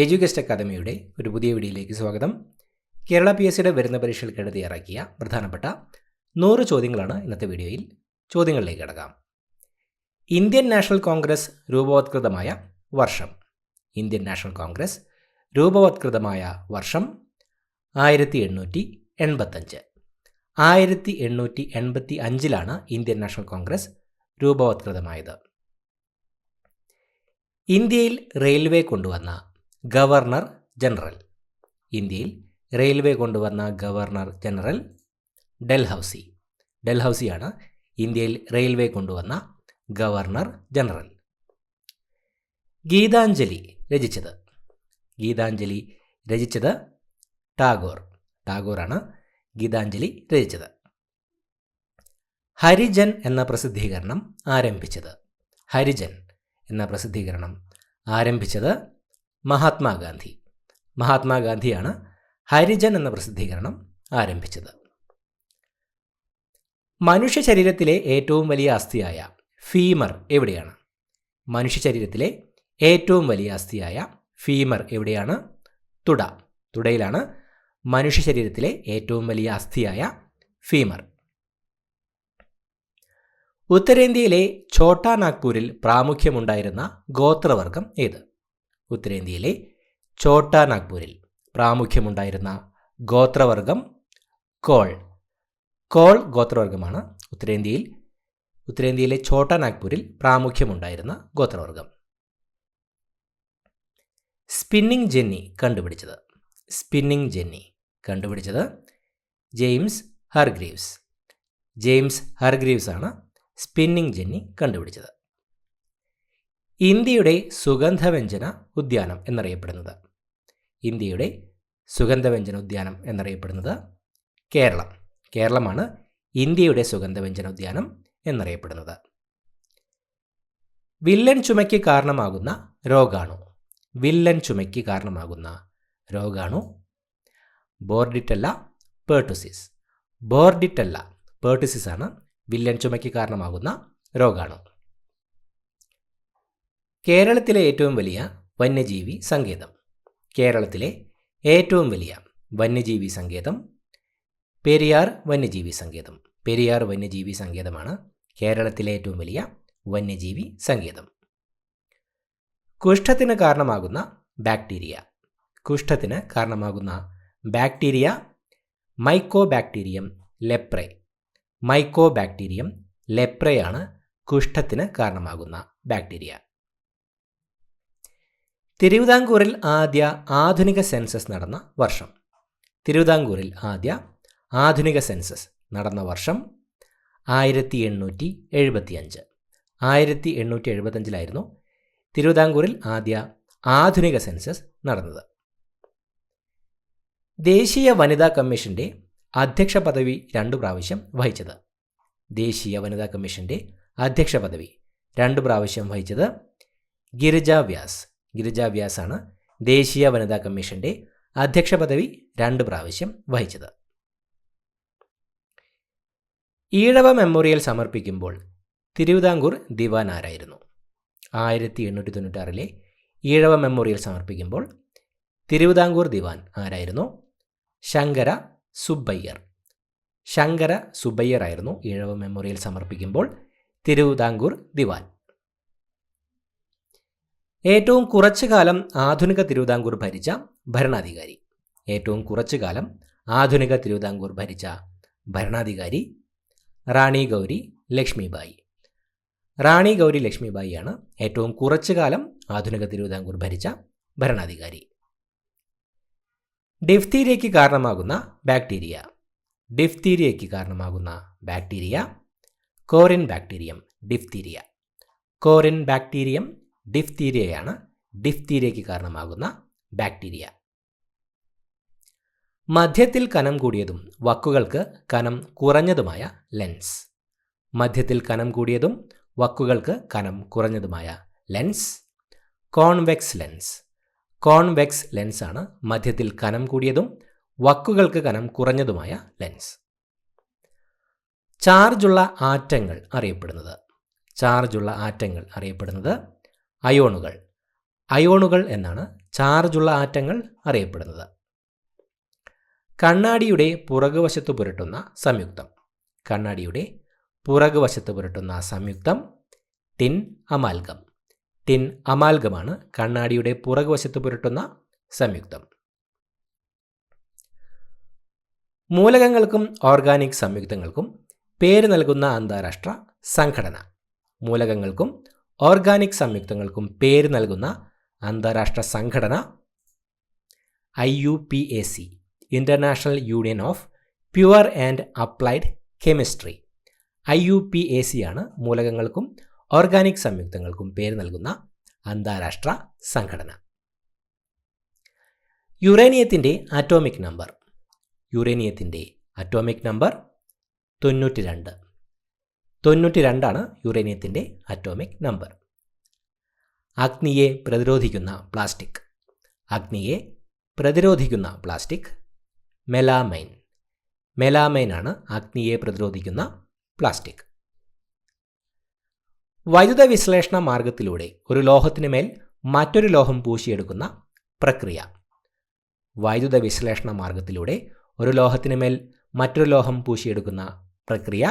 എഡ്യൂഗസ്റ്റ് അക്കാദമിയുടെ ഒരു പുതിയ വീഡിയോയിലേക്ക് സ്വാഗതം. കേരള PSCയുടെ വരുന്ന പരീക്ഷകൾക്കിടെ തയ്യാറാക്കിയ പ്രധാനപ്പെട്ട 100 ചോദ്യങ്ങളാണ് ഇന്നത്തെ വീഡിയോയിൽ. ചോദ്യങ്ങളിലേക്ക് കടക്കാം. ഇന്ത്യൻ നാഷണൽ കോൺഗ്രസ് രൂപവത്കൃതമായ വർഷം. ഇന്ത്യൻ നാഷണൽ കോൺഗ്രസ് രൂപവത്കൃതമായ വർഷം 1885. 1885 ഇന്ത്യൻ നാഷണൽ കോൺഗ്രസ് രൂപവത്കൃതമായത്. ഇന്ത്യയിൽ റെയിൽവേ കൊണ്ടുവന്ന ഗവർണർ ജനറൽ. ഇന്ത്യയിൽ റെയിൽവേ കൊണ്ടുവന്ന ഗവർണർ ജനറൽ ഡൽഹൌസി. ഡൽഹൌസിയാണ് ഇന്ത്യയിൽ റെയിൽവേ കൊണ്ടുവന്ന ഗവർണർ ജനറൽ. ഗീതാഞ്ജലി രചിച്ചത്. ഗീതാഞ്ജലി രചിച്ചത് ടാഗോർ. ടാഗോറാണ് ഗീതാഞ്ജലി രചിച്ചത്. ഹരിജൻ എന്ന പ്രസിദ്ധീകരണം ആരംഭിച്ചത്. ഹരിജൻ എന്ന പ്രസിദ്ധീകരണം ആരംഭിച്ചത് മഹാത്മാഗാന്ധി. മഹാത്മാഗാന്ധിയാണ് ഹരിജൻ എന്ന പ്രസിദ്ധീകരണം ആരംഭിച്ചത്. മനുഷ്യ ശരീരത്തിലെ ഏറ്റവും വലിയ അസ്ഥിയായ ഫീമർ എവിടെയാണ്? മനുഷ്യ ശരീരത്തിലെ ഏറ്റവും വലിയ അസ്ഥിയായ ഫീമർ എവിടെയാണ്? തുട. തുടയിലാണ് മനുഷ്യ ശരീരത്തിലെ ഏറ്റവും വലിയ അസ്ഥിയായ ഫീമർ. ഉത്തരേന്ത്യയിലെ ഛോട്ടാ നാഗ്പൂരിൽ പ്രാമുഖ്യമുണ്ടായിരുന്ന ഗോത്രവർഗം ഏത്? ഉത്തരേന്ത്യയിലെ ഛോട്ടാ നാഗ്പൂരിൽ പ്രാമുഖ്യമുണ്ടായിരുന്ന ഗോത്രവർഗം കോൾ. കോൾ ഗോത്രവർഗമാണ് ഉത്തരേന്ത്യയിലെ ഛോട്ടാ നാഗ്പൂരിൽ പ്രാമുഖ്യമുണ്ടായിരുന്ന ഗോത്രവർഗം. സ്പിന്നിംഗ് ജെന്നി കണ്ടുപിടിച്ചത്. സ്പിന്നിംഗ് ജെന്നി കണ്ടുപിടിച്ചത് ജെയിംസ് ഹർഗ്രീവ്സ്. ജെയിംസ് ഹർഗ്രീവ്സ് ആണ് സ്പിന്നിംഗ് ജെന്നി കണ്ടുപിടിച്ചത്. ഇന്ത്യയുടെ സുഗന്ധവ്യഞ്ജന ഉദ്യാനം എന്നറിയപ്പെടുന്നത്. ഇന്ത്യയുടെ സുഗന്ധവ്യഞ്ജന ഉദ്യാനം എന്നറിയപ്പെടുന്നത് കേരളം. കേരളമാണ് ഇന്ത്യയുടെ സുഗന്ധവ്യഞ്ജന ഉദ്യാനം എന്നറിയപ്പെടുന്നത്. വില്ലൻ ചുമയ്ക്ക് കാരണമാകുന്ന രോഗാണു. വില്ലൻ ചുമയ്ക്ക് കാരണമാകുന്ന രോഗാണു ബോർഡിറ്റെല്ല പെർട്ടുസിസ്. ബോർഡിറ്റെല്ല പെർട്ടുസിസ് ആണ് വില്ലൻ ചുമയ്ക്ക് കാരണമാകുന്ന രോഗാണു. കേരളത്തിലെ ഏറ്റവും വലിയ വന്യജീവി സങ്കേതം. കേരളത്തിലെ ഏറ്റവും വലിയ വന്യജീവി സങ്കേതം പെരിയാർ വന്യജീവി സങ്കേതം. പെരിയാർ വന്യജീവി സങ്കേതമാണ് കേരളത്തിലെ ഏറ്റവും വലിയ വന്യജീവി സങ്കേതം. കുഷ്ഠത്തിന് കാരണമാകുന്ന ബാക്ടീരിയ. കുഷ്ഠത്തിന് കാരണമാകുന്ന ബാക്ടീരിയ മൈക്കോബാക്ടീരിയം ലെപ്രെ. മൈക്കോബാക്ടീരിയം ലെപ്രയാണ് കുഷ്ഠത്തിന് കാരണമാകുന്ന ബാക്ടീരിയ. തിരുവിതാംകൂറിൽ ആദ്യ ആധുനിക സെൻസസ് നടന്ന വർഷം. തിരുവിതാംകൂറിൽ ആദ്യ ആധുനിക സെൻസസ് നടന്ന വർഷം 1875. 1875 തിരുവിതാംകൂറിൽ ആദ്യ ആധുനിക സെൻസസ് നടന്നത്. ദേശീയ വനിതാ കമ്മീഷന്റെ അധ്യക്ഷ പദവി 2 പ്രാവശ്യം വഹിച്ചത്. ദേശീയ വനിതാ കമ്മീഷന്റെ അധ്യക്ഷ പദവി 2 പ്രാവശ്യം വഹിച്ചത് ഗിരിജ വ്യാസ്. ഗിരിജ വ്യാസ് ആണ് ദേശീയ വനിതാ കമ്മീഷന്റെ അധ്യക്ഷ പദവി 2 പ്രാവശ്യം വഹിച്ചത്. ഈഴവ മെമ്മോറിയൽ സമർപ്പിക്കുമ്പോൾ തിരുവിതാംകൂർ ദിവാൻ ആരായിരുന്നു? 1896 ഈഴവ മെമ്മോറിയൽ സമർപ്പിക്കുമ്പോൾ തിരുവിതാംകൂർ ദിവാൻ ആരായിരുന്നു? ശങ്കര സുബ്ബയ്യർ. ശങ്കര സുബ്ബയ്യർ ആയിരുന്നു ഈഴവ മെമ്മോറിയൽ സമർപ്പിക്കുമ്പോൾ തിരുവിതാംകൂർ ദിവാൻ. ഏറ്റവും കുറച്ചു കാലം ആധുനിക തിരുവിതാംകൂർ ഭരിച്ച ഭരണാധികാരി. ഏറ്റവും കുറച്ചു കാലം ആധുനിക തിരുവിതാംകൂർ ഭരിച്ച ഭരണാധികാരി റാണി ഗൗരി ലക്ഷ്മിബായി. റാണി ഗൗരി ലക്ഷ്മിബായിയാണ് ഏറ്റവും കുറച്ചു കാലം ആധുനിക തിരുവിതാംകൂർ ഭരിച്ച ഭരണാധികാരി. ഡിഫ്തീരിയയ്ക്ക് കാരണമാകുന്ന ബാക്ടീരിയ. ഡിഫ്തീരിയയ്ക്ക് കാരണമാകുന്ന bacteria corynebacterium diphtheria. Corynebacterium ഡിഫ്തീരിയയാണ് ഡിഫ്തീരിയയ്ക്ക് കാരണമാകുന്ന ബാക്ടീരിയ. മധ്യത്തിൽ കനം കൂടിയതും വക്കുകൾക്ക് കനം കുറഞ്ഞതുമായ ലെൻസ്. മധ്യത്തിൽ കനം കൂടിയതും വക്കുകൾക്ക് കനം കുറഞ്ഞതുമായ lens convex lens. Convex lens ആണ് മധ്യത്തിൽ കനം കൂടിയതും വക്കുകൾക്ക് കനം കുറഞ്ഞതുമായ ലെൻസ്. ചാർജുള്ള ആറ്റങ്ങൾ അറിയപ്പെടുന്നത്. ചാർജുള്ള ആറ്റങ്ങൾ അറിയപ്പെടുന്നത് അയോണുകൾ. അയോണുകൾ എന്നാണ് ചാർജുള്ള ആറ്റങ്ങൾ അറിയപ്പെടുന്നത്? കണ്ണാടിയുടെ പുറകുവശത്ത് പുരട്ടുന്ന സംയുക്തം. കണ്ണാടിയുടെ പുറകുവശത്ത് പുരട്ടുന്ന സംയുക്തം ടിൻ അമാൽഗം. ടിൻ അമാൽഗമാണ് കണ്ണാടിയുടെ പുറകുവശത്ത് പുരട്ടുന്ന സംയുക്തം. മൂലകങ്ങൾക്കും ഓർഗാനിക് സംയുക്തങ്ങൾക്കും പേര് നൽകുന്ന അന്താരാഷ്ട്ര സംഘടന. മൂലകങ്ങൾക്കും ഓർഗാനിക് സംയുക്തങ്ങൾക്കും പേര് നൽകുന്ന അന്താരാഷ്ട്ര സംഘടന IUPAC, international union of pure and applied chemistry. IUPAC ആണ് മൂലകങ്ങൾക്കും ഓർഗാനിക് സംയുക്തങ്ങൾക്കും പേര് നൽകുന്ന അന്താരാഷ്ട്ര സംഘടന. യുറേനിയത്തിൻ്റെ അറ്റോമിക് നമ്പർ. യുറേനിയത്തിൻ്റെ അറ്റോമിക് നമ്പർ 92. 92 യുറേനിയത്തിൻ്റെ അറ്റോമിക് നമ്പർ. അഗ്നിയെ പ്രതിരോധിക്കുന്ന പ്ലാസ്റ്റിക്. അഗ്നിയെ പ്രതിരോധിക്കുന്ന പ്ലാസ്റ്റിക് മെലാമൈൻ. മെലാമൈൻ ആണ് അഗ്നിയെ പ്രതിരോധിക്കുന്ന പ്ലാസ്റ്റിക്. വൈദ്യുത വിശ്ലേഷണ മാർഗത്തിലൂടെ ഒരു ലോഹത്തിന് മേൽ മറ്റൊരു ലോഹം പൂശിയെടുക്കുന്ന പ്രക്രിയ. വൈദ്യുത വിശ്ലേഷണ മാർഗത്തിലൂടെ ഒരു ലോഹത്തിന് മേൽ മറ്റൊരു ലോഹം പൂശിയെടുക്കുന്ന പ്രക്രിയ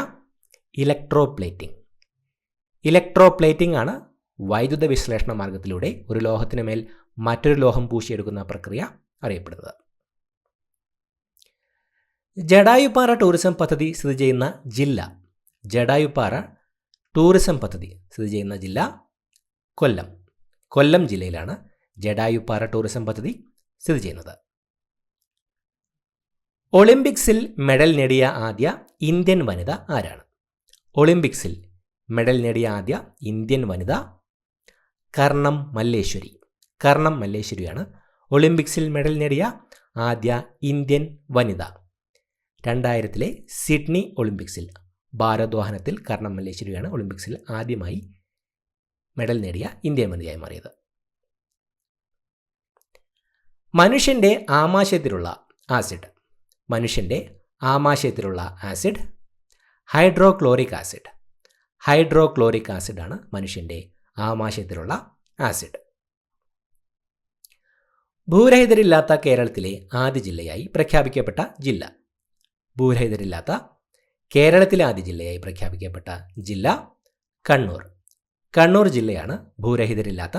ഇലക്ട്രോപ്ലേറ്റിംഗ്. ഇലക്ട്രോപ്ലേറ്റിംഗ് ആണ് വൈദ്യുത വിശ്ലേഷണ മാർഗത്തിലൂടെ ഒരു ലോഹത്തിന് മേൽ മറ്റൊരു ലോഹം പൂശിയെടുക്കുന്ന പ്രക്രിയ അറിയപ്പെടുന്നത്. ജടായുപ്പാറ ടൂറിസം പദ്ധതി സ്ഥിതി ചെയ്യുന്ന ജില്ല. ജടായുപ്പാറ ടൂറിസം പദ്ധതി സ്ഥിതി ചെയ്യുന്ന ജില്ല കൊല്ലം. കൊല്ലം ജില്ലയിലാണ് ജടായുപ്പാറ ടൂറിസം പദ്ധതി സ്ഥിതി ചെയ്യുന്നത്. ഒളിമ്പിക്സിൽ മെഡൽ നേടിയ ആദ്യ ഇന്ത്യൻ വനിത ആരാണ്? ഒളിമ്പിക്സിൽ മെഡൽ നേടിയ ആദ്യ ഇന്ത്യൻ വനിത കർണം മല്ലേശ്വരി. കർണം മല്ലേശ്വരിയാണ് ഒളിമ്പിക്സിൽ മെഡൽ നേടിയ ആദ്യ ഇന്ത്യൻ വനിത. 2000 സിഡ്നി ഒളിമ്പിക്സിൽ ഭാരോദ്വഹനത്തിൽ കർണം മല്ലേശ്വരിയാണ് ഒളിമ്പിക്സിൽ ആദ്യമായി മെഡൽ നേടിയ ഇന്ത്യൻ വനിതയായി മാറിയത്. മനുഷ്യൻ്റെ ആമാശയത്തിലുള്ള ആസിഡ്. മനുഷ്യൻ്റെ ആമാശയത്തിലുള്ള ആസിഡ് ഹൈഡ്രോക്ലോറിക് ആസിഡ്. ഹൈഡ്രോക്ലോറിക് ആസിഡാണ് മനുഷ്യൻ്റെ ആമാശയത്തിലുള്ള ആസിഡ്. ഭൂരഹിതരില്ലാത്ത കേരളത്തിലെ ആദ്യ ജില്ലയായി പ്രഖ്യാപിക്കപ്പെട്ട ജില്ല. ഭൂരഹിതരില്ലാത്ത കേരളത്തിലെ ആദ്യ ജില്ലയായി പ്രഖ്യാപിക്കപ്പെട്ട ജില്ല കണ്ണൂർ. കണ്ണൂർ ജില്ലയാണ് ഭൂരഹിതരില്ലാത്ത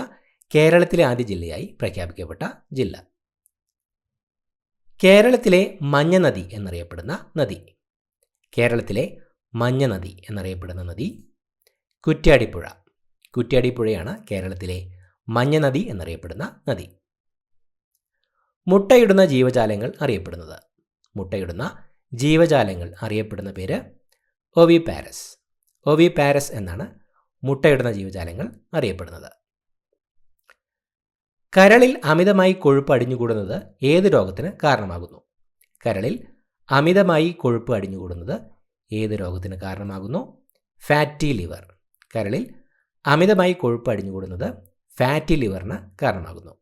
കേരളത്തിലെ ആദ്യ ജില്ലയായി പ്രഖ്യാപിക്കപ്പെട്ട ജില്ല. കേരളത്തിലെ മഞ്ഞ നദി എന്നറിയപ്പെടുന്ന നദി. കേരളത്തിലെ മഞ്ഞ നദി എന്നറിയപ്പെടുന്ന നദി കുറ്റ്യാടിപ്പുഴ. കുറ്റ്യാടിപ്പുഴയാണ് കേരളത്തിലെ മഞ്ഞ നദി എന്നറിയപ്പെടുന്ന നദി. മുട്ടയിടുന്ന ജീവജാലങ്ങൾ അറിയപ്പെടുന്നത്. മുട്ടയിടുന്ന ജീവജാലങ്ങൾ അറിയപ്പെടുന്ന പേര് ഒവിപാരസ്. ഒവിപാരസ് എന്നാണ് മുട്ടയിടുന്ന ജീവജാലങ്ങൾ അറിയപ്പെടുന്നത്. കരളിൽ അമിതമായി കൊഴുപ്പ് അടിഞ്ഞുകൂടുന്നത് ഏത് രോഗത്തിന് കാരണമാകുന്നു? കരളിൽ അമിതമായി കൊഴുപ്പ് അടിഞ്ഞുകൂടുന്നത് ഏത് രോഗത്തിന് കാരണമാകുന്നു? Fatty liver. കരളിൽ അമിതമായി കൊഴുപ്പ് അടിഞ്ഞുകൂടുന്നത് ഫാറ്റി ലിവറിന് കാരണമാകുന്നു.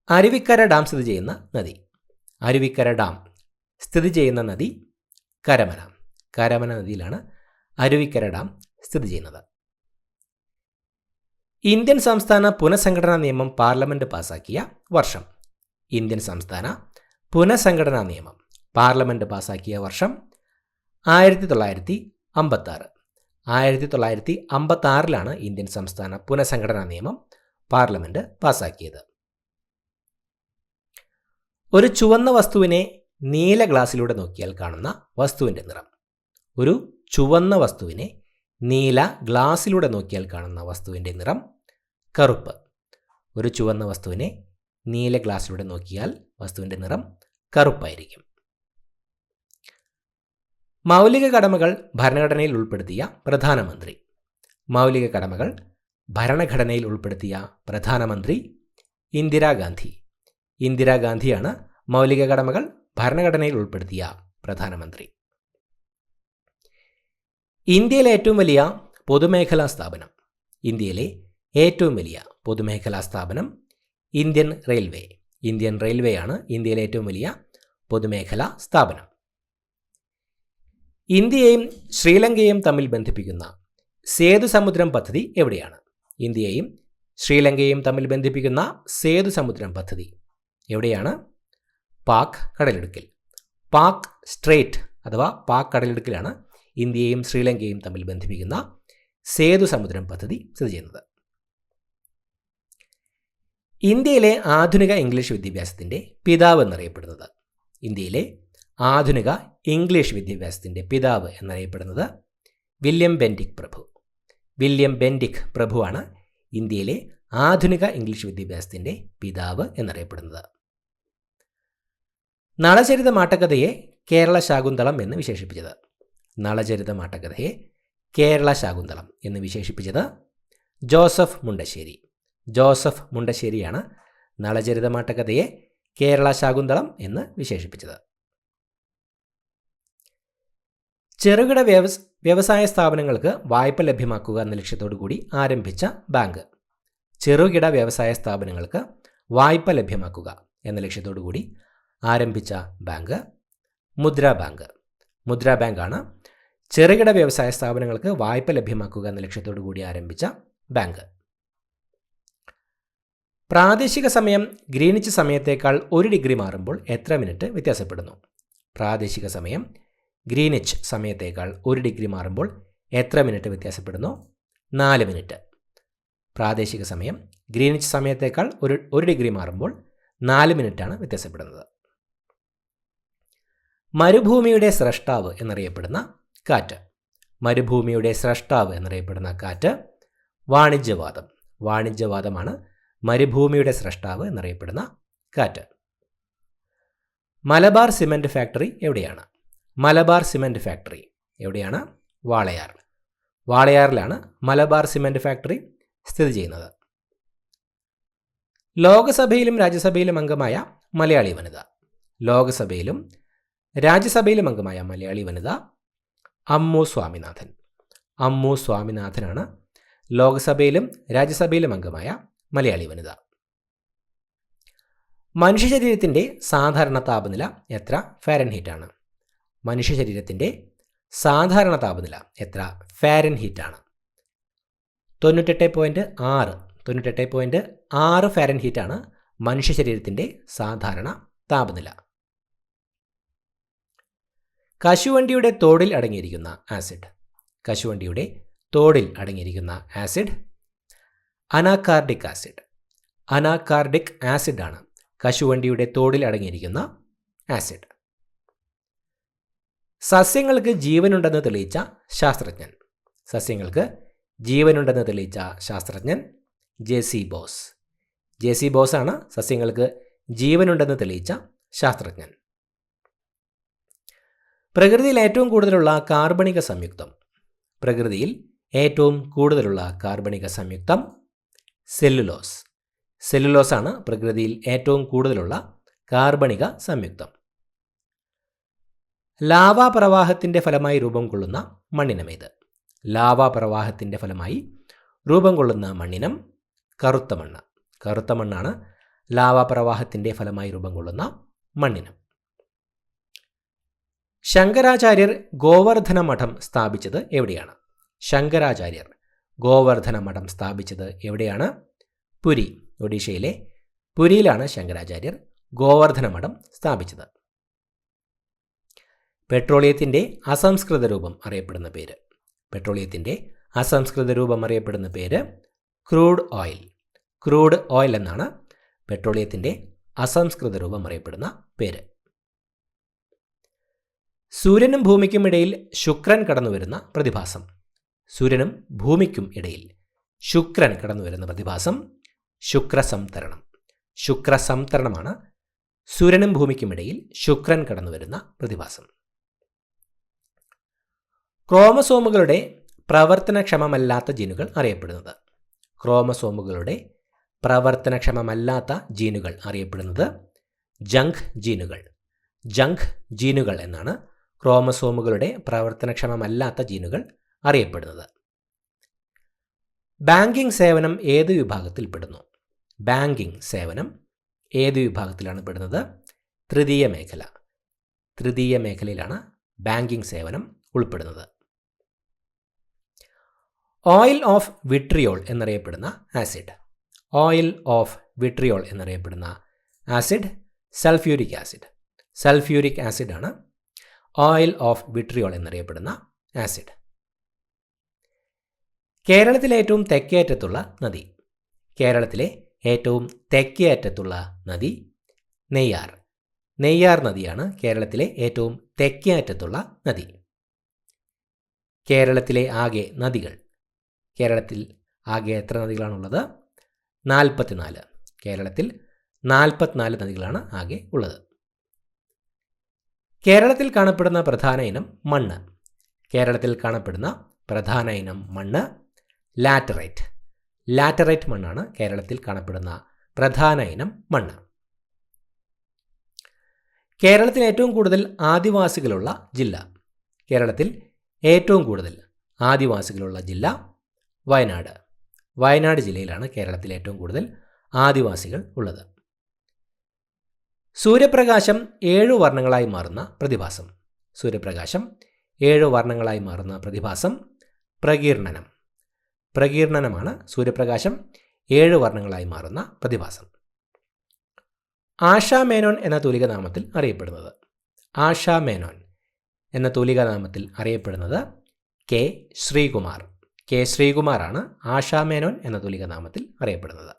അരുവിക്കര ഡാം സ്ഥിതി ചെയ്യുന്ന നദി. അരുവിക്കര ഡാം സ്ഥിതി ചെയ്യുന്ന നദി കരമന. കരമന നദിയിലാണ് അരുവിക്കര ഡാം സ്ഥിതി ചെയ്യുന്നത്. ഇന്ത്യൻ സംസ്ഥാന പുനഃസംഘടനാ നിയമം പാർലമെന്റ് പാസാക്കിയ വർഷം. ഇന്ത്യൻ സംസ്ഥാന പുനഃസംഘടനാ നിയമം പാർലമെന്റ് പാസാക്കിയ വർഷം 1956. 1956 ഇന്ത്യൻ സംസ്ഥാന പുനഃസംഘടനാ നിയമം പാർലമെന്റ് പാസാക്കിയത്. ഒരു ചുവന്ന വസ്തുവിനെ നീല ഗ്ലാസ്സിലൂടെ നോക്കിയാൽ കാണുന്ന വസ്തുവിൻ്റെ നിറം. ഒരു ചുവന്ന വസ്തുവിനെ നീല ഗ്ലാസ്സിലൂടെ നോക്കിയാൽ കാണുന്ന വസ്തുവിൻ്റെ നിറം കറുപ്പ്. ഒരു ചുവന്ന വസ്തുവിനെ നീല ഗ്ലാസ്സിലൂടെ നോക്കിയാൽ വസ്തുവിൻ്റെ നിറം കറുപ്പായിരിക്കും. മൗലിക കടമകൾ ഭരണഘടനയിൽ ഉൾപ്പെടുത്തിയ പ്രധാനമന്ത്രി. മൗലിക കടമകൾ ഭരണഘടനയിൽ ഉൾപ്പെടുത്തിയ പ്രധാനമന്ത്രി ഇന്ദിരാഗാന്ധി. ഇന്ദിരാഗാന്ധിയാണ് മൗലിക കടമകൾ ഭരണഘടനയിൽ ഉൾപ്പെടുത്തിയ പ്രധാനമന്ത്രി. ഇന്ത്യയിലെ ഏറ്റവും വലിയ പൊതുമേഖലാ സ്ഥാപനം. ഇന്ത്യയിലെ ഏറ്റവും വലിയ പൊതുമേഖലാ സ്ഥാപനം ഇന്ത്യൻ റെയിൽവേ. ഇന്ത്യൻ റെയിൽവേയാണ് ഇന്ത്യയിലെ ഏറ്റവും വലിയ പൊതുമേഖലാ സ്ഥാപനം. ഇന്ത്യയെയും ശ്രീലങ്കയെയും തമ്മിൽ ബന്ധിപ്പിക്കുന്ന സേതു സമുദ്രം പദ്ധതി എവിടെയാണ്? ഇന്ത്യയെയും ശ്രീലങ്കയും തമ്മിൽ ബന്ധിപ്പിക്കുന്ന സേതു സമുദ്രം പദ്ധതി എവിടെയാണ്? പാക് കടലിടുക്കിൽ. പാക് സ്ട്രേറ്റ് അഥവാ പാക് കടലിടുക്കിലാണ് ഇന്ത്യയും ശ്രീലങ്കയും തമ്മിൽ ബന്ധിപ്പിക്കുന്ന സേതു സമുദ്രം പദ്ധതി സ്ഥിതി ചെയ്യുന്നത്. ഇന്ത്യയിലെ ആധുനിക ഇംഗ്ലീഷ് വിദ്യാഭ്യാസത്തിൻ്റെ പിതാവ് എന്നറിയപ്പെടുന്നത്, ഇന്ത്യയിലെ ആധുനിക ഇംഗ്ലീഷ് വിദ്യാഭ്യാസത്തിൻ്റെ പിതാവ് എന്നറിയപ്പെടുന്നത് വില്യം ബെൻഡിക് പ്രഭു. വില്യം ബെൻഡിക് പ്രഭുവാണ് ഇന്ത്യയിലെ ആധുനിക ഇംഗ്ലീഷ് വിദ്യാഭ്യാസത്തിൻ്റെ പിതാവ് എന്നറിയപ്പെടുന്നത്. നളചരിതമാട്ടക്കഥയെ കേരള ശാകുന്തളം എന്ന് വിശേഷിപ്പിച്ചത്, നളചരിതമാട്ടക്കഥയെ കേരള ശാകുന്തളം എന്ന് വിശേഷിപ്പിച്ചത് ജോസഫ് മുണ്ടശ്ശേരി. ജോസഫ് മുണ്ടശ്ശേരിയാണ് നളചരിതമാട്ടക്കഥയെ കേരള ശാകുന്തളം എന്ന് വിശേഷിപ്പിച്ചത്. ചെറുകിട വ്യവസായ സ്ഥാപനങ്ങൾക്ക് വായ്പ ലഭ്യമാക്കുക എന്ന ലക്ഷ്യത്തോടു കൂടി ആരംഭിച്ച ബാങ്ക്. ചെറുകിട വ്യവസായ സ്ഥാപനങ്ങൾക്ക് വായ്പ ലഭ്യമാക്കുക എന്ന ലക്ഷ്യത്തോടു കൂടി ആരംഭിച്ച ബാങ്ക് മുദ്രാ ബാങ്ക്. മുദ്രാ ബാങ്കാണ് ചെറുകിട വ്യവസായ സ്ഥാപനങ്ങൾക്ക് വായ്പ ലഭ്യമാക്കുക എന്ന ലക്ഷ്യത്തോടു കൂടി ആരംഭിച്ച ബാങ്ക്. പ്രാദേശിക സമയം ഗ്രീനിച്ച് സമയത്തേക്കാൾ 1 ഡിഗ്രി മാറുമ്പോൾ എത്ര മിനിറ്റ് വ്യത്യാസപ്പെടുന്നു? പ്രാദേശിക സമയം ഗ്രീനിച്ച് സമയത്തേക്കാൾ 1 ഡിഗ്രി മാറുമ്പോൾ എത്ര മിനിറ്റ് വ്യത്യാസപ്പെടുന്നു? 4 മിനിറ്റ്. പ്രാദേശിക സമയം ഗ്രീനിച്ച് സമയത്തേക്കാൾ 1 ഡിഗ്രി മാറുമ്പോൾ 4 മിനിറ്റാണ് വ്യത്യാസപ്പെടുന്നത്. മരുഭൂമിയുടെ സ്രഷ്ടാവ് എന്നറിയപ്പെടുന്ന കാറ്റ്. മരുഭൂമിയുടെ സ്രഷ്ടാവ് എന്നറിയപ്പെടുന്ന കാറ്റ് വാണിജ്യവാദം. വാണിജ്യവാദമാണ് മരുഭൂമിയുടെ സ്രഷ്ടാവ് എന്നറിയപ്പെടുന്ന കാറ്റ്. മലബാർ സിമൻറ്റ് ഫാക്ടറി എവിടെയാണ്? മലബാർ സിമൻറ്റ് ഫാക്ടറി എവിടെയാണ്? വാളയാർ. വാളയാറിലാണ് മലബാർ സിമൻറ്റ് ഫാക്ടറി സ്ഥിതി ചെയ്യുന്നത്. ലോകസഭയിലും രാജ്യസഭയിലും അംഗമായ മലയാളി വനിത. ലോകസഭയിലും രാജ്യസഭയിലും അംഗമായ മലയാളി വനിത അമ്മു സ്വാമിനാഥൻ. അമ്മു സ്വാമിനാഥനാണ് ലോകസഭയിലും രാജ്യസഭയിലും അംഗമായ മലയാളി വനിത. മനുഷ്യ ശരീരത്തിൻ്റെ സാധാരണ താപനില എത്ര ഫാരൻഹീറ്റ് ആണ്? മനുഷ്യ ശരീരത്തിൻ്റെ സാധാരണ താപനില എത്ര ഫാരൻഹീറ്റ് ആണ്? 98.6 ഫാരൻഹീറ്റ് ആണ് മനുഷ്യ ശരീരത്തിൻ്റെ സാധാരണ താപനില. കശുവണ്ടിയുടെ തോടിൽ അടങ്ങിയിരിക്കുന്ന ആസിഡ്. കശുവണ്ടിയുടെ തോടിൽ അടങ്ങിയിരിക്കുന്ന ആസിഡ് അനാകാർഡിക് ആസിഡ്. അനാകാർഡിക് ആസിഡാണ് കശുവണ്ടിയുടെ തോടിൽ അടങ്ങിയിരിക്കുന്ന ആസിഡ്. സസ്യങ്ങൾക്ക് ജീവനുണ്ടെന്ന് തെളിയിച്ച ശാസ്ത്രജ്ഞൻ. സസ്യങ്ങൾക്ക് ജീവനുണ്ടെന്ന് തെളിയിച്ച ശാസ്ത്രജ്ഞൻ ജെ.സി. ബോസ്. ജെ.സി. ബോസാണ് സസ്യങ്ങൾക്ക് ജീവനുണ്ടെന്ന് തെളിയിച്ച ശാസ്ത്രജ്ഞൻ. പ്രകൃതിയിൽ ഏറ്റവും കൂടുതലുള്ള കാർബണിക സംയുക്തം. പ്രകൃതിയിൽ ഏറ്റവും കൂടുതലുള്ള കാർബണിക സംയുക്തം സെല്ലുലോസ്. സെല്ലുലോസാണ് പ്രകൃതിയിൽ ഏറ്റവും കൂടുതലുള്ള കാർബണിക സംയുക്തം. ലാവാ പ്രവാഹത്തിൻ്റെ ഫലമായി രൂപം കൊള്ളുന്ന മണ്ണിനമേത്? ലാവാ പ്രവാഹത്തിൻ്റെ ഫലമായി രൂപം കൊള്ളുന്ന മണ്ണിനം കറുത്ത മണ്ണ്. കറുത്ത മണ്ണാണ് ലാവാ പ്രവാഹത്തിൻ്റെ ഫലമായി രൂപം കൊള്ളുന്ന മണ്ണിനം. ശങ്കരാചാര്യർ ഗോവർദ്ധന മഠം സ്ഥാപിച്ചത് എവിടെയാണ്? ശങ്കരാചാര്യർ ഗോവർദ്ധന മഠം സ്ഥാപിച്ചത് എവിടെയാണ്? പുരി. ഒഡീഷയിലെ പുരിയിലാണ് ശങ്കരാചാര്യർ ഗോവർദ്ധന മഠം സ്ഥാപിച്ചത്. പെട്രോളിയത്തിൻ്റെ അസംസ്കൃത രൂപം അറിയപ്പെടുന്ന പേര്. പെട്രോളിയത്തിൻ്റെ അസംസ്കൃത രൂപം അറിയപ്പെടുന്ന പേര് ക്രൂഡ് ഓയിൽ. ക്രൂഡ് ഓയിൽ എന്നാണ് പെട്രോളിയത്തിൻ്റെ അസംസ്കൃത രൂപം അറിയപ്പെടുന്ന പേര്. സൂര്യനും ഭൂമിക്കും ഇടയിൽ ശുക്രൻ കടന്നുവരുന്ന പ്രതിഭാസം. സൂര്യനും ഭൂമിക്കും ഇടയിൽ ശുക്രൻ കടന്നുവരുന്ന പ്രതിഭാസം ശുക്രസംതരണം. ശുക്രസംതരണമാണ് സൂര്യനും ഭൂമിക്കും ഇടയിൽ ശുക്രൻ കടന്നുവരുന്ന പ്രതിഭാസം. ക്രോമസോമുകളുടെ പ്രവർത്തനക്ഷമമല്ലാത്ത ജീനുകൾ അറിയപ്പെടുന്നത്. ക്രോമസോമുകളുടെ പ്രവർത്തനക്ഷമമല്ലാത്ത ജീനുകൾ അറിയപ്പെടുന്നത് ജങ്ക് ജീനുകൾ. ജങ്ക് ജീനുകൾ എന്നാണ് ക്രോമസോമുകളുടെ പ്രവർത്തനക്ഷമമല്ലാത്ത ജീനുകൾ അറിയപ്പെടുന്നത്. ബാങ്കിംഗ് സേവനം ഏത് വിഭാഗത്തിൽപ്പെടുന്നു? ബാങ്കിംഗ് സേവനം ഏത് വിഭാഗത്തിലാണ് പെടുന്നത്? തൃതീയ മേഖല. തൃതീയ മേഖലയിലാണ് ബാങ്കിംഗ് സേവനം ഉൾപ്പെടുന്നത്. ഓയിൽ ഓഫ് വിട്രിയോൾ എന്നറിയപ്പെടുന്ന ആസിഡ്. ഓയിൽ ഓഫ് വിട്രിയോൾ എന്നറിയപ്പെടുന്ന ആസിഡ് സൾഫ്യൂരിക് ആസിഡ്. സൾഫ്യൂരിക് ആസിഡാണ് ഓയിൽ ഓഫ് വിട്രിയോൾ എന്നറിയപ്പെടുന്ന ആസിഡ്. കേരളത്തിലെ ഏറ്റവും തെക്കേ അറ്റത്തുള്ള നദി. കേരളത്തിലെ ഏറ്റവും തെക്കേ അറ്റത്തുള്ള നദി നെയ്യാർ. നെയ്യാർ നദിയാണ് കേരളത്തിലെ ഏറ്റവും തെക്കേ അറ്റത്തുള്ള നദി. കേരളത്തിലെ ആകെ നദികൾ. കേരളത്തിൽ ആകെ എത്ര നദികളാണുള്ളത്? 44. കേരളത്തിൽ 44 നദികളാണ് ആകെ ഉള്ളത്. കേരളത്തിൽ കാണപ്പെടുന്ന പ്രധാന ഇനം മണ്ണ്. കേരളത്തിൽ കാണപ്പെടുന്ന പ്രധാന ഇനം മണ്ണ് ലാറ്ററൈറ്റ്. ലാറ്ററൈറ്റ് മണ്ണാണ് കേരളത്തിൽ കാണപ്പെടുന്ന പ്രധാന ഇനം മണ്ണ്. കേരളത്തിൽ ഏറ്റവും കൂടുതൽ ആദിവാസികളുള്ള ജില്ല. കേരളത്തിൽ ഏറ്റവും കൂടുതൽ ആദിവാസികളുള്ള ജില്ല വയനാട്. വയനാട് ജില്ലയിലാണ് കേരളത്തിൽ ഏറ്റവും കൂടുതൽ ആദിവാസികൾ ഉള്ളത്. സൂര്യപ്രകാശം 7 വർണ്ണങ്ങളായി മാറുന്ന പ്രതിഭാസം. സൂര്യപ്രകാശം 7 വർണ്ണങ്ങളായി മാറുന്ന പ്രതിഭാസം പ്രകീർണനം. പ്രകീർണനമാണ് സൂര്യപ്രകാശം 7 വർണ്ണങ്ങളായി മാറുന്ന പ്രതിഭാസം. ആശാ മേനോൻ എന്ന തൂലികാനാമത്തിൽ അറിയപ്പെടുന്നത്. ആശാ മേനോൻ എന്ന തൂലികാനാമത്തിൽ അറിയപ്പെടുന്നത് കെ ശ്രീകുമാർ. കെ ശ്രീകുമാറാണ് ആശാ മേനോൻ എന്ന തൂലികാനാമത്തിൽ അറിയപ്പെടുന്നത്.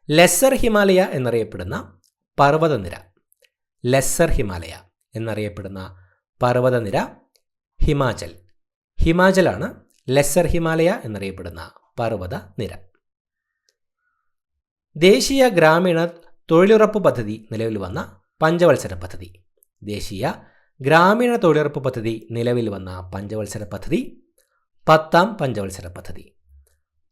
ലെസ്സർ ഹിമാലയ എന്നറിയപ്പെടുന്ന പർവ്വതനിര. ലെസ്സർ ഹിമാലയ എന്നറിയപ്പെടുന്ന പർവ്വതനിര ഹിമാചൽ. ഹിമാചലാണ് ലെസ്സർ ഹിമാലയ എന്നറിയപ്പെടുന്ന പർവ്വതനിര. ദേശീയ ഗ്രാമീണ തൊഴിലുറപ്പ് പദ്ധതി നിലവിൽ വന്ന പഞ്ചവത്സര പദ്ധതി. ദേശീയ ഗ്രാമീണ തൊഴിലുറപ്പ് പദ്ധതി നിലവിൽ വന്ന പഞ്ചവത്സര പദ്ധതി 10ാം പഞ്ചവത്സര പദ്ധതി.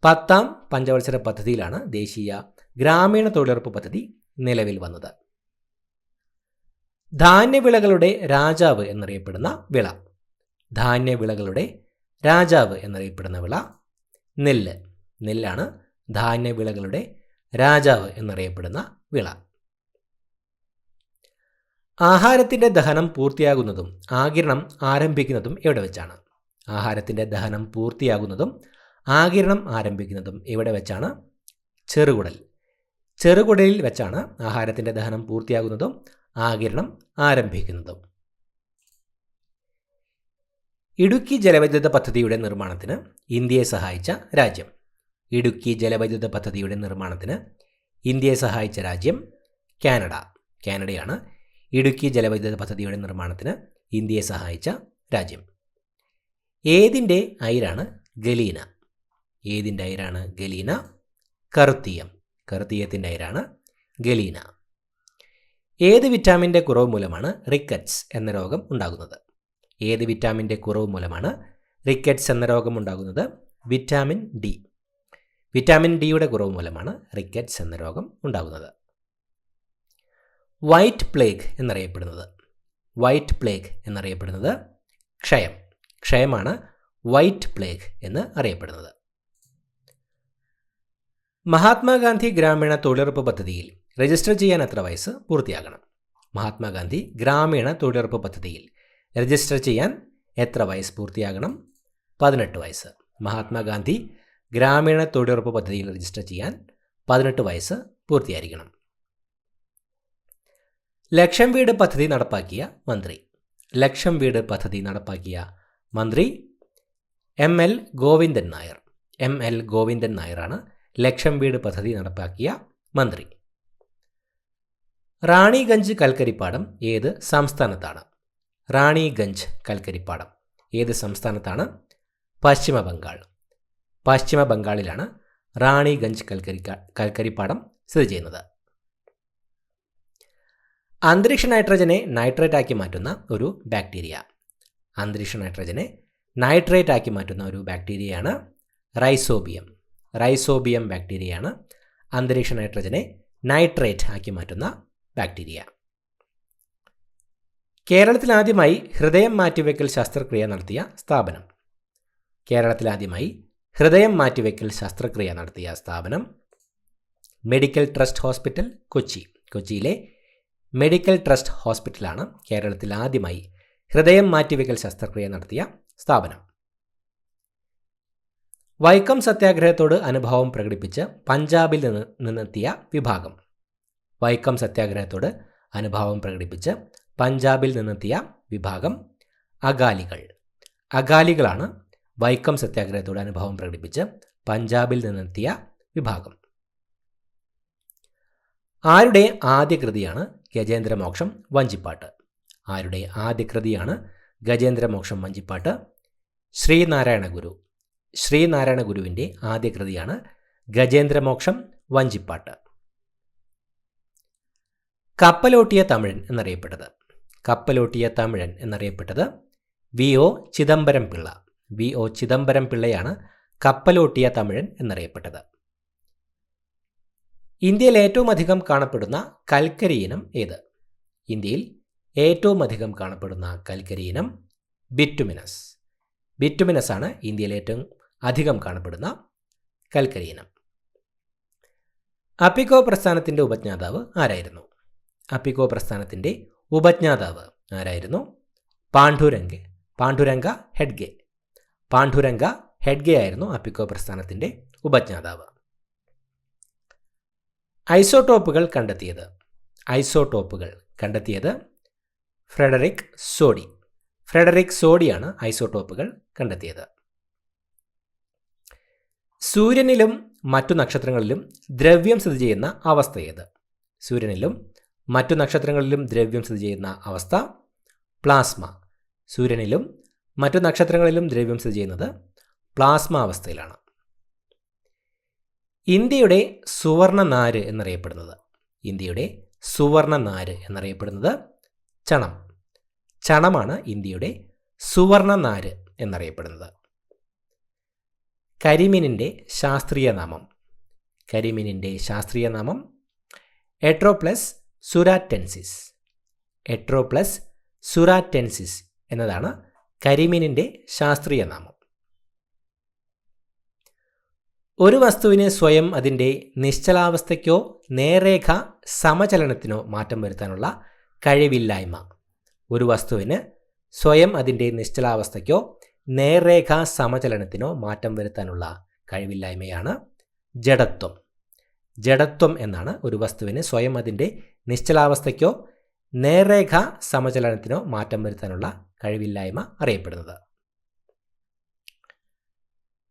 10ാം പഞ്ചവത്സര പദ്ധതിയിലാണ് ദേശീയ ഗ്രാമീണ തൊഴിലുറപ്പ് പദ്ധതി നിലവിൽ വന്നത്. ധാന്യവിളകളുടെ രാജാവ് എന്നറിയപ്പെടുന്ന വിള. ധാന്യവിളകളുടെ രാജാവ് എന്നറിയപ്പെടുന്ന വിള നെല്ല്. നെല്ലാണ് ധാന്യവിളകളുടെ രാജാവ് എന്നറിയപ്പെടുന്ന വിള. ആഹാരത്തിൻ്റെ ദഹനം പൂർത്തിയാകുന്നതും ആഗിരണം ആരംഭിക്കുന്നതും എവിടെ വെച്ചാണ്? ആഹാരത്തിൻ്റെ ദഹനം പൂർത്തിയാകുന്നതും ആഗിരണം ആരംഭിക്കുന്നതും എവിടെ വെച്ചാണ്? ചെറുകുടൽ. ചെറുകുടലിൽ വെച്ചാണ് ആഹാരത്തിൻ്റെ ദഹനം പൂർത്തിയാകുന്നതും ആഗിരണം ആരംഭിക്കുന്നതും. ഇടുക്കി ജലവൈദ്യുത പദ്ധതിയുടെ നിർമ്മാണത്തിന് ഇന്ത്യയെ സഹായിച്ച രാജ്യം. ഇടുക്കി ജലവൈദ്യുത പദ്ധതിയുടെ നിർമ്മാണത്തിന് ഇന്ത്യയെ സഹായിച്ച രാജ്യം കാനഡ. കാനഡയാണ് ഇടുക്കി ജലവൈദ്യുത പദ്ധതിയുടെ നിർമ്മാണത്തിന് ഇന്ത്യയെ സഹായിച്ച രാജ്യം. ഏതിൻ്റെ അയിരാണ് ഗലീന? ഏതിൻ്റെ അയിരാണ് ഗലീന? കറുത്തീയം. കറുത്തീയത്തിൻ്റെ അയിരാണ് ഗലീന. ഏത് വിറ്റാമിൻ്റെ കുറവ് മൂലമാണ് റിക്കറ്റ്സ് എന്ന രോഗം ഉണ്ടാകുന്നത്? ഏത് വിറ്റാമിൻ്റെ കുറവ് മൂലമാണ് റിക്കറ്റ്സ് എന്ന രോഗം ഉണ്ടാകുന്നത്? Vitamin D. വിറ്റാമിൻ ഡിയുടെ കുറവ് മൂലമാണ് റിക്കറ്റ്സ് എന്ന രോഗം ഉണ്ടാകുന്നത്. വൈറ്റ് പ്ലേഗ് എന്നറിയപ്പെടുന്നത്. വൈറ്റ് പ്ലേഗ് എന്നറിയപ്പെടുന്നത് ക്ഷയം. ക്ഷയമാണ് വൈറ്റ് പ്ലേഗ് എന്ന് അറിയപ്പെടുന്നത്. മഹാത്മാഗാന്ധി ഗ്രാമീണ തൊഴിലുറപ്പ് പദ്ധതിയിൽ രജിസ്റ്റർ ചെയ്യാൻ എത്ര വയസ്സ് പൂർത്തിയാകണം? മഹാത്മാഗാന്ധി ഗ്രാമീണ തൊഴിലുറപ്പ് പദ്ധതിയിൽ രജിസ്റ്റർ ചെയ്യാൻ എത്ര വയസ്സ് പൂർത്തിയാകണം? 18 വയസ്സ്. മഹാത്മാഗാന്ധി ഗ്രാമീണ തൊഴിലുറപ്പ് പദ്ധതിയിൽ രജിസ്റ്റർ ചെയ്യാൻ 18 വയസ്സ് പൂർത്തിയായിരിക്കണം. ലക്ഷം വീട് പദ്ധതി നടപ്പാക്കിയ മന്ത്രി. ലക്ഷം വീട് പദ്ധതി നടപ്പാക്കിയ മന്ത്രി ML ഗോവിന്ദൻ നായർ. ML ഗോവിന്ദൻ നായരാണ് ലക്ഷം വീട് പദ്ധതി നടപ്പാക്കിയ മന്ത്രി. റാണിഗഞ്ച് കൽക്കരിപ്പാടം ഏത് സംസ്ഥാനത്താണ്? റാണിഗഞ്ച് കൽക്കരിപ്പാടം ഏത് സംസ്ഥാനത്താണ്? പശ്ചിമ ബംഗാൾ. പശ്ചിമ ബംഗാളിലാണ് റാണിഗഞ്ച് കൽക്കരിപ്പാടം സ്ഥിതി ചെയ്യുന്നത്. അന്തരീക്ഷ നൈട്രജനെ നൈട്രേറ്റ് ആക്കി മാറ്റുന്ന ഒരു ബാക്ടീരിയ. അന്തരീക്ഷ നൈട്രജനെ നൈട്രേറ്റ് ആക്കി മാറ്റുന്ന ഒരു ബാക്ടീരിയയാണ് റൈസോബിയം. റൈസോബിയം ബാക്ടീരിയയാണ് അന്തരീക്ഷ നൈട്രജനെ നൈട്രേറ്റ് ആക്കി മാറ്റുന്ന ബാക്ടീരിയ. കേരളത്തിലാദ്യമായി ഹൃദയം മാറ്റിവെക്കൽ ശസ്ത്രക്രിയ നടത്തിയ സ്ഥാപനം. കേരളത്തിലാദ്യമായി ഹൃദയം മാറ്റിവെക്കൽ ശസ്ത്രക്രിയ നടത്തിയ സ്ഥാപനം മെഡിക്കൽ ട്രസ്റ്റ് ഹോസ്പിറ്റൽ, കൊച്ചി. കൊച്ചിയിലെ മെഡിക്കൽ ട്രസ്റ്റ് ഹോസ്പിറ്റലാണ് കേരളത്തിൽ ആദ്യമായി ഹൃദയം മാറ്റിവെക്കൽ ശസ്ത്രക്രിയ നടത്തിയ സ്ഥാപനം. വൈക്കം സത്യാഗ്രഹത്തോട് അനുഭാവം പ്രകടിപ്പിച്ച് പഞ്ചാബിൽ നിന്നെത്തിയ വിഭാഗം. വൈക്കം സത്യാഗ്രഹത്തോട് അനുഭാവം പ്രകടിപ്പിച്ച് പഞ്ചാബിൽ നിന്നെത്തിയ വിഭാഗം അകാലികൾ. അകാലികളാണ് വൈക്കം സത്യാഗ്രഹത്തോട് അനുഭാവം പ്രകടിപ്പിച്ച് പഞ്ചാബിൽ നിന്നെത്തിയ വിഭാഗം. ആരുടെ ആദ്യ കൃതിയാണ് ഗജേന്ദ്രമോക്ഷം വഞ്ചിപ്പാട്ട്? ആരുടെ ആദ്യ കൃതിയാണ് ഗജേന്ദ്രമോക്ഷം വഞ്ചിപ്പാട്ട്? ശ്രീനാരായണ ഗുരു. ശ്രീനാരായണ ഗുരുവിൻ്റെ ആദ്യ കൃതിയാണ് ഗജേന്ദ്രമോക്ഷം വഞ്ചിപ്പാട്ട്. കപ്പലോട്ടിയ തമിഴൻ എന്നറിയപ്പെട്ടത്? കപ്പലോട്ടിയ തമിഴൻ എന്നറിയപ്പെട്ടത് വി.ഒ. ചിദംബരം പിള്ള. വി.ഒ. ചിദംബരം പിള്ളയാണ് കപ്പലോട്ടിയ തമിഴൻ എന്നറിയപ്പെട്ടത്. ഇന്ത്യയിൽ ഏറ്റവും അധികം കാണപ്പെടുന്ന കൽക്കരി ഇനം ഏത്? ഇന്ത്യയിൽ ഏറ്റവും അധികം കാണപ്പെടുന്ന കൽക്കരി ഇനം ബിറ്റുമിനസ്. ബിറ്റുമിനസ് ആണ് ഇന്ത്യയിൽ ഏറ്റവും അധികം കാണപ്പെടുന്ന കൽക്കരി ഇനം. അപ്പിക്കോ പ്രസ്ഥാനത്തിൻ്റെ ഉപജ്ഞാതാവ് ആരായിരുന്നു? അപ്പിക്കോ പ്രസ്ഥാനത്തിൻ്റെ ഉപജ്ഞാതാവ് ആരായിരുന്നു? പാണ്ഡുരംഗ ഹെഡ്ഗെ. പാണ്ഡുരംഗ ഹെഡ്ഗെ ആയിരുന്നു അപ്പിക്കോ പ്രസ്ഥാനത്തിൻ്റെ ഉപജ്ഞാതാവ്. ഐസോടോപ്പുകൾ കണ്ടെത്തിയത്? ഐസോടോപ്പുകൾ കണ്ടെത്തിയത് ഫ്രെഡറിക് സോഡി. ഫ്രെഡറിക് സോഡിയാണ് ഐസോടോപ്പുകൾ കണ്ടെത്തിയത്. സൂര്യനിലും മറ്റു നക്ഷത്രങ്ങളിലും ദ്രവ്യം സ്ഥിതി ചെയ്യുന്ന അവസ്ഥ ഏത്? സൂര്യനിലും മറ്റു നക്ഷത്രങ്ങളിലും ദ്രവ്യം സ്ഥിതി ചെയ്യുന്ന അവസ്ഥ പ്ലാസ്മ. സൂര്യനിലും മറ്റു നക്ഷത്രങ്ങളിലും ദ്രവ്യം സ്ഥിതി ചെയ്യുന്നത് പ്ലാസ്മ അവസ്ഥയിലാണ്. ഇന്ത്യയുടെ സുവർണ നാര് എന്നറിയപ്പെടുന്നത്? ഇന്ത്യയുടെ സുവർണ നാര് എന്നറിയപ്പെടുന്നത് ചണം. ചണമാണ് ഇന്ത്യയുടെ സുവർണ നാര് എന്നറിയപ്പെടുന്നത്. കരിമീനിൻ്റെ ശാസ്ത്രീയ നാമം? കരിമീനിൻ്റെ ശാസ്ത്രീയ നാമം എട്രോപ്ലസ് സുരാറ്റൻസിസ്. എട്രോപ്ലസ് സുരാറ്റൻസിസ് എന്നതാണ് കരിമീനിൻ്റെ ശാസ്ത്രീയ നാമം. ഒരു വസ്തുവിന് സ്വയം അതിൻ്റെ നിശ്ചലാവസ്ഥയ്ക്കോ നേർരേഖ സമചലനത്തിനോ മാറ്റം വരുത്താനുള്ള കഴിവില്ലായ്മ. ഒരു വസ്തുവിന് സ്വയം അതിൻ്റെ നിശ്ചലാവസ്ഥയ്ക്കോ നേർരേഖ സമചലനത്തിനോ മാറ്റം വരുത്താനുള്ള കഴിവില്ലായ്മയാണ് ജഡത്വം. ജഡത്വം എന്നാണ് ഒരു വസ്തുവിന് സ്വയം അതിൻ്റെ നിശ്ചലാവസ്ഥയ്ക്കോ നേർരേഖ സമചലനത്തിനോ മാറ്റം വരുത്താനുള്ള കഴിവില്ലായ്മ അറിയപ്പെടുന്നത്.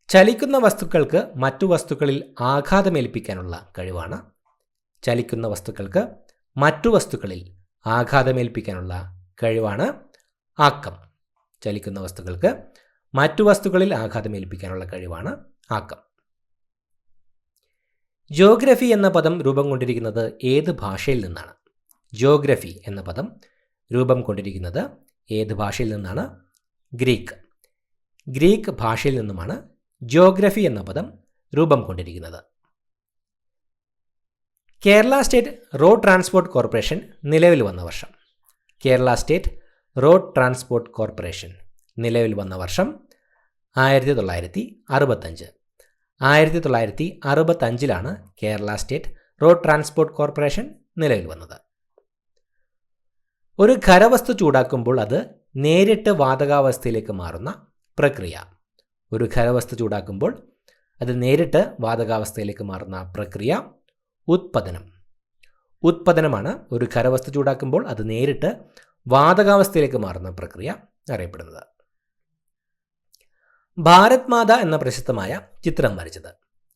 ചലിക്കുന്ന വസ്തുക്കൾക്ക് മറ്റു വസ്തുക്കളിൽ ആഘാതമേൽപ്പിക്കാനുള്ള കഴിവാണ്. ചലിക്കുന്ന വസ്തുക്കൾക്ക് മറ്റു വസ്തുക്കളിൽ ആഘാതമേൽപ്പിക്കാനുള്ള കഴിവാണ് ആക്കം. ചലിക്കുന്ന വസ്തുക്കൾക്ക് മറ്റു വസ്തുക്കളിൽ ആഘാതമേൽപ്പിക്കാനുള്ള കഴിവാണ് ആക്കം. ജിയോഗ്രഫി എന്ന പദം രൂപം കൊണ്ടിരിക്കുന്നത് ഏത് ഭാഷയിൽ നിന്നാണ്? ജിയോഗ്രഫി എന്ന പദം രൂപം കൊണ്ടിരിക്കുന്നത് ഏത് ഭാഷയിൽ നിന്നാണ്? ഗ്രീക്ക്. ഗ്രീക്ക് ഭാഷയിൽ നിന്നുമാണ് ജിയോഗ്രഫി എന്ന പദം രൂപം കൊണ്ടിരിക്കുന്നത്. Kerala state road transport corporation നിലവിൽ വന്ന വർഷം? Kerala state road transport corporation നിലവിൽ വന്ന വർഷം 1965. 1965 Kerala state road transport corporation നിലവിൽ വന്നത്. ഒരു ഖരവസ്തു ചൂടാക്കുമ്പോൾ അത് നേരിട്ട് വാതകാവസ്ഥയിലേക്ക് മാറുന്ന പ്രക്രിയ. ഒരു ഖരവസ്തു ചൂടാക്കുമ്പോൾ അത് നേരിട്ട് വാതകാവസ്ഥയിലേക്ക് മാറുന്ന പ്രക്രിയ ഉത്പതനം. ഉത്പതനമാണ് ഒരു ഖരവസ്തു ചൂടാക്കുമ്പോൾ അത് നേരിട്ട് വാതകാവസ്ഥയിലേക്ക് മാറുന്ന പ്രക്രിയ അറിയപ്പെടുന്നത്. ഭാരത് മാത എന്ന പ്രശസ്തമായ ചിത്രം വരച്ചത്?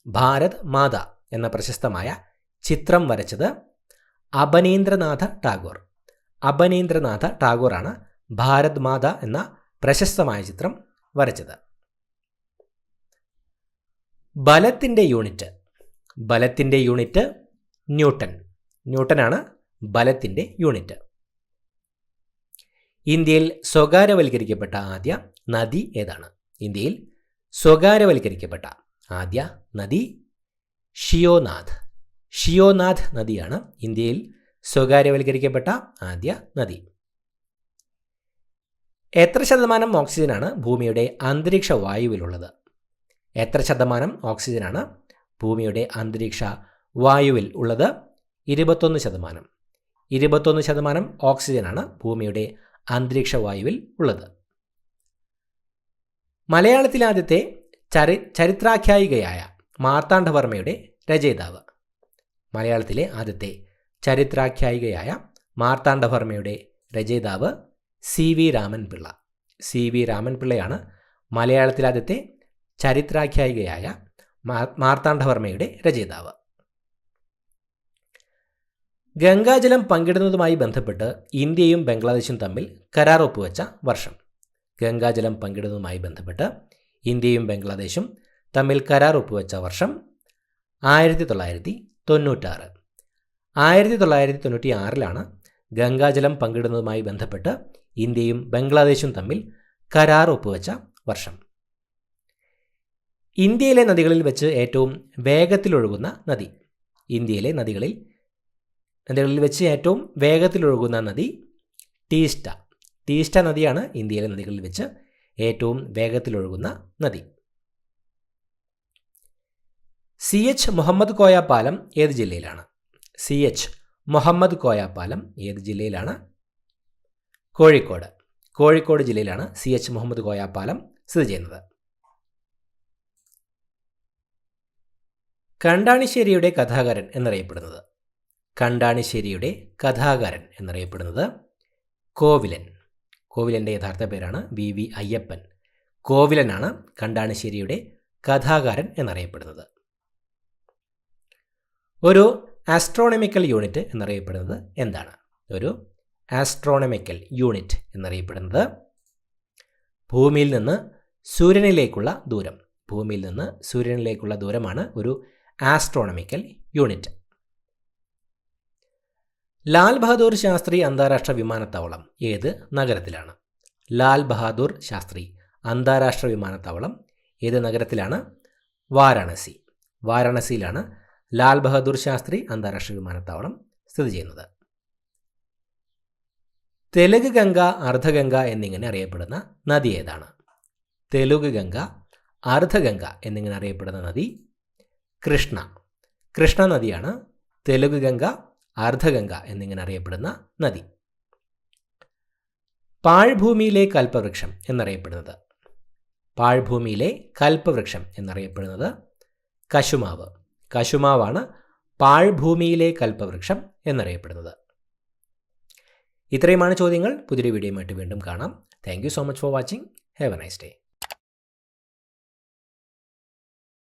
ഭാരത് മാത എന്ന പ്രശസ്തമായ ചിത്രം വരച്ചത് അബനീന്ദ്രനാഥ ടാഗോർ. അബനീന്ദ്രനാഥ ടാഗോറാണ് ഭാരത് മാത എന്ന പ്രശസ്തമായ ചിത്രം വരച്ചത്. ബലത്തിൻ്റെ യൂണിറ്റ്? ബലത്തിൻ്റെ യൂണിറ്റ് ന്യൂട്ടൺ. ന്യൂട്ടനാണ് ബലത്തിൻ്റെ യൂണിറ്റ്. ഇന്ത്യയിൽ സ്വകാര്യവൽക്കരിക്കപ്പെട്ട ആദ്യ നദി ഏതാണ്? ഇന്ത്യയിൽ സ്വകാര്യവൽക്കരിക്കപ്പെട്ട ആദ്യ നദി ഷിയോനാഥ്. ഷിയോനാഥ് നദിയാണ് ഇന്ത്യയിൽ സ്വകാര്യവൽക്കരിക്കപ്പെട്ട ആദ്യ നദി. എത്ര ശതമാനം ഓക്സിജനാണ് ഭൂമിയുടെ അന്തരീക്ഷ വായുവിലുള്ളത്? എത്ര ശതമാനം ഓക്സിജനാണ് ഭൂമിയുടെ അന്തരീക്ഷ വായുവിൽ ഉള്ളത്? 21%. 21% ഓക്സിജനാണ് ഭൂമിയുടെ അന്തരീക്ഷ വായുവിൽ ഉള്ളത്. മലയാളത്തിലെ ആദ്യത്തെ ചരിത്രാഖ്യായികയായ മാർത്താണ്ഡവർമ്മയുടെ രചയിതാവ്. മലയാളത്തിലെ ആദ്യത്തെ ചരിത്രാഖ്യായികയായ മാർത്താണ്ഡവർമ്മയുടെ രചയിതാവ് CV രാമൻപിള്ള. CV രാമൻപിള്ളയാണ് മലയാളത്തിലെ ആദ്യത്തെ ചരിത്രാഖ്യായികയായ മാർത്താണ്ഡവർമ്മയുടെ രചയിതാവ്. ഗംഗാജലം പങ്കിടുന്നതുമായി ബന്ധപ്പെട്ട് ഇന്ത്യയും ബംഗ്ലാദേശും തമ്മിൽ കരാർ ഒപ്പുവെച്ച വർഷം. ഗംഗാജലം പങ്കിടുന്നതുമായി ബന്ധപ്പെട്ട് ഇന്ത്യയും ബംഗ്ലാദേശും തമ്മിൽ കരാർ ഒപ്പുവെച്ച വർഷം 1996. 1996 ഗംഗാജലം പങ്കിടുന്നതുമായി ബന്ധപ്പെട്ട് ഇന്ത്യയും ബംഗ്ലാദേശും തമ്മിൽ കരാർ ഒപ്പുവെച്ച വർഷം. ഇന്ത്യയിലെ നദികളിൽ വെച്ച് ഏറ്റവും വേഗത്തിലൊഴുകുന്ന നദി. ഇന്ത്യയിലെ നദികളിൽ വെച്ച് ഏറ്റവും വേഗത്തിലൊഴുകുന്ന നദി ടീസ്റ്റ. ടീസ്റ്റ നദിയാണ് ഇന്ത്യയിലെ നദികളിൽ വെച്ച് ഏറ്റവും വേഗത്തിലൊഴുകുന്ന നദി. CH മുഹമ്മദ് കോയ പാലം ഏത് ജില്ലയിലാണ്? CH മുഹമ്മദ് കോയ പാലം ഏത് ജില്ലയിലാണ്? കോഴിക്കോട്. കോഴിക്കോട് ജില്ലയിലാണ് CH മുഹമ്മദ് കോയ പാലം സ്ഥിതി ചെയ്യുന്നത്. കണ്ടാണിശ്ശേരിയുടെ കഥാകാരൻ എന്നറിയപ്പെടുന്നത്. കണ്ടാണിശ്ശേരിയുടെ കഥാകാരൻ എന്നറിയപ്പെടുന്നത് കോവിലൻ. കോവിലൻ്റെ യഥാർത്ഥ പേരാണ് VV അയ്യപ്പൻ. കോവിലനാണ് കണ്ടാണിശ്ശേരിയുടെ കഥാകാരൻ എന്നറിയപ്പെടുന്നത്. ഒരു ആസ്ട്രോണമിക്കൽ യൂണിറ്റ് എന്നറിയപ്പെടുന്നത് എന്താണ്? ഒരു ആസ്ട്രോണമിക്കൽ യൂണിറ്റ് എന്നറിയപ്പെടുന്നത് ഭൂമിയിൽ നിന്ന് സൂര്യനിലേക്കുള്ള ദൂരം. ഭൂമിയിൽ നിന്ന് സൂര്യനിലേക്കുള്ള ദൂരമാണ് ഒരു ആസ്ട്രോണമിക്കൽ യൂണിറ്റ്. ലാൽ ബഹാദൂർ ശാസ്ത്രി അന്താരാഷ്ട്ര വിമാനത്താവളം ഏത് നഗരത്തിലാണ്? ലാൽ ബഹാദൂർ ശാസ്ത്രി അന്താരാഷ്ട്ര വിമാനത്താവളം ഏത് നഗരത്തിലാണ്? വാരാണസി. വാരാണസിയിലാണ് ലാൽ ബഹാദൂർ ശാസ്ത്രി അന്താരാഷ്ട്ര വിമാനത്താവളം സ്ഥിതി ചെയ്യുന്നത്. തെലുഗ് ഗംഗ, അർദ്ധഗംഗ എന്നിങ്ങനെ അറിയപ്പെടുന്ന നദി ഏതാണ്? തെലുഗ് ഗംഗ, അർദ്ധഗംഗ എന്നിങ്ങനെ അറിയപ്പെടുന്ന നദി കൃഷ്ണ. കൃഷ്ണ നദിയാണ് തെലുഗ് ഗംഗ, അർദ്ധഗംഗ എന്നിങ്ങനെ അറിയപ്പെടുന്ന നദി. പാഴ്ഭൂമിയിലെ കൽപ്പവൃക്ഷം എന്നറിയപ്പെടുന്നത്. പാഴ്ഭൂമിയിലെ കൽപ്പവൃക്ഷം എന്നറിയപ്പെടുന്നത് കശുമാവ്. കശുമാവാണ് പാഴ്ഭൂമിയിലെ കൽപ്പവൃക്ഷം എന്നറിയപ്പെടുന്നത്. ഇത്രയുമാണ് ചോദ്യങ്ങൾ. പുതിയൊരു വീഡിയോയുമായിട്ട് വീണ്ടും കാണാം. Thank you so much for watching. Have A nice day.